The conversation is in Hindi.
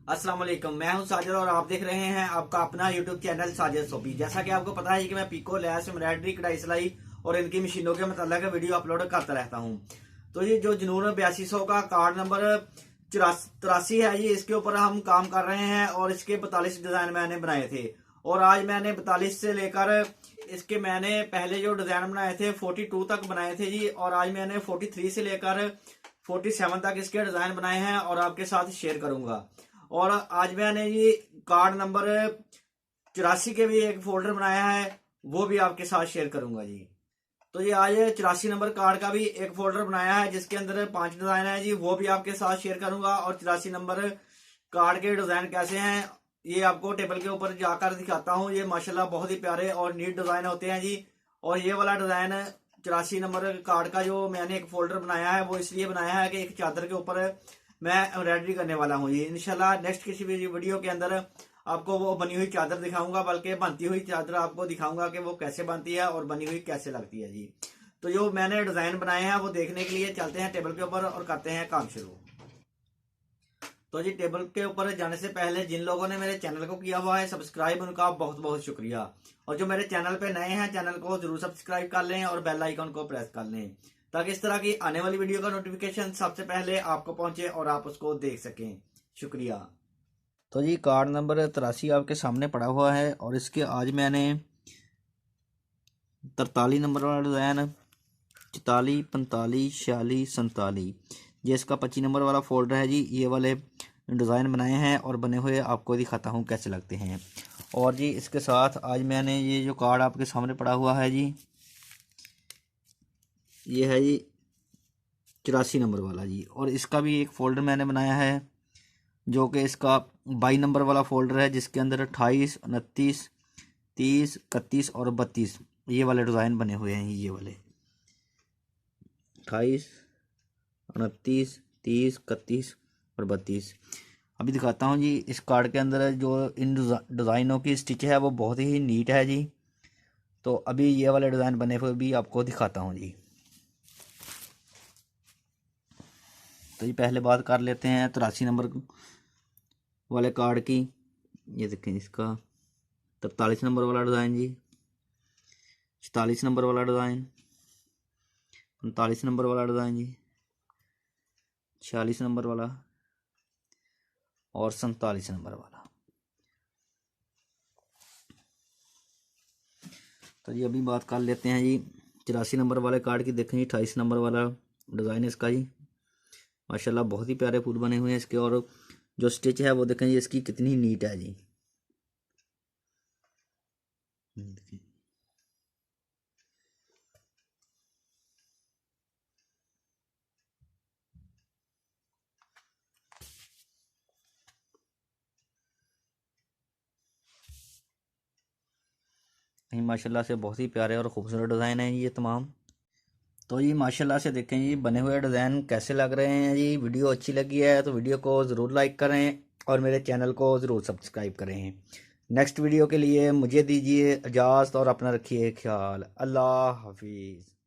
अस्सलाम वालेकुम। मैं हूं साजिद और आप देख रहे हैं आपका अपना यूट्यूब चैनल साजिद सोपी। जैसा कि आपको पता है कि मैं पीको, लैस, एम्ब्रॉयडरी, कढ़ाई सिलाई और इनकी मशीनों के मतलब वीडियो अपलोड करता रहता हूं। तो ये जो जनून 8200 का कार्ड नंबर 83 है, ये इसके ऊपर हम काम कर रहे हैं और इसके 42 डिजाइन मैंने बनाए थे। और आज मैंने 42 से लेकर इसके मैंने पहले जो डिजाइन बनाए थे 42 तक बनाए थे जी, और आज मैंने 43 से लेकर 47 तक इसके डिजाइन बनाए हैं और आपके साथ शेयर करूंगा। और आज मैंने ये कार्ड नंबर 84 के भी एक फोल्डर बनाया है, वो भी आपके साथ शेयर करूंगा जी। तो ये आज 84 नंबर कार्ड का भी एक फोल्डर बनाया है जिसके अंदर 5 डिजाइन है जी, वो भी आपके साथ शेयर करूंगा। और 84 नंबर कार्ड के डिजाइन कैसे हैं ये आपको टेबल के ऊपर जाकर दिखाता हूँ। ये माशाल्लाह बहुत ही प्यारे और नीट डिजाइन होते हैं जी। और ये वाला डिजाइन 84 नंबर कार्ड का जो मैंने एक फोल्डर बनाया है वो इसलिए बनाया है कि एक चादर के ऊपर मैं एम्ब्रॉयडरी करने वाला हूँ जी। इंशाल्लाह नेक्स्ट किसी भी वीडियो के अंदर आपको वो बनी हुई चादर दिखाऊंगा, बल्कि बनती हुई चादर आपको दिखाऊंगा कि वो कैसे बनती है और बनी हुई कैसे लगती है जी। तो जो मैंने डिजाइन बनाए हैं वो देखने के लिए चलते हैं टेबल के ऊपर और करते हैं काम शुरू। तो जी टेबल के ऊपर जाने से पहले जिन लोगों ने मेरे चैनल को किया हुआ है सब्सक्राइब, उनका बहुत बहुत शुक्रिया। और जो मेरे चैनल पे नए हैं, चैनल को जरूर सब्सक्राइब कर लें और बेल आइकन को प्रेस कर लें ताकि इस तरह की आने वाली वीडियो का नोटिफिकेशन सबसे पहले आपको पहुंचे और आप उसको देख सकें। शुक्रिया। तो जी कार्ड नंबर 83 आपके सामने पड़ा हुआ है और इसके आज मैंने 43 नंबर वाला डिज़ाइन, 44, 45, 46, 47, ये इसका 25 नंबर वाला फोल्डर है जी। ये वाले डिज़ाइन बनाए हैं और बने हुए आपको दिखाता हूँ कैसे लगते हैं। और जी इसके साथ आज मैंने ये जो कार्ड आपके सामने पड़ा हुआ है जी, ये है जी 84 नंबर वाला जी। और इसका भी एक फ़ोल्डर मैंने बनाया है जो कि इसका 22 नंबर वाला फ़ोल्डर है, जिसके अंदर 28, 29, 30, 31 और 32 ये वाले डिज़ाइन बने हुए हैं। ये वाले 28, 29, 30, 31 और 32 अभी दिखाता हूँ जी। इस कार्ड के अंदर जो इन डिज़ाइनों की स्टिच है वो बहुत ही नीट है जी। तो अभी ये वाले डिज़ाइन बने हुए भी आपको दिखाता हूँ जी। तो ये पहले बात कर लेते हैं 83 नंबर वाले कार्ड की। ये देखें इसका 43 नंबर वाला डिज़ाइन जी, 44 नंबर वाला डिज़ाइन, 45 नंबर वाला डिज़ाइन जी, 46 नंबर वाला और 47 नंबर वाला। तो ये अभी बात कर लेते हैं जी 84 नंबर वाले कार्ड की। देखें जी 28 नंबर वाला डिज़ाइन है इसका जी। माशाल्लाह बहुत ही प्यारे फूल बने हुए हैं इसके। और जो स्टिच है वो देखें जी इसकी कितनी नीट है जी। माशाल्लाह से बहुत ही प्यारे और ख़ूबसूरत डिज़ाइन है ये तमाम। तो ये माशाल्लाह से देखें जी बने हुए डिज़ाइन कैसे लग रहे हैं जी। वीडियो अच्छी लगी है तो वीडियो को ज़रूर लाइक करें और मेरे चैनल को ज़रूर सब्सक्राइब करें। नेक्स्ट वीडियो के लिए मुझे दीजिए इजाज़त और अपना रखिए ख्याल। अल्लाह हाफिज़।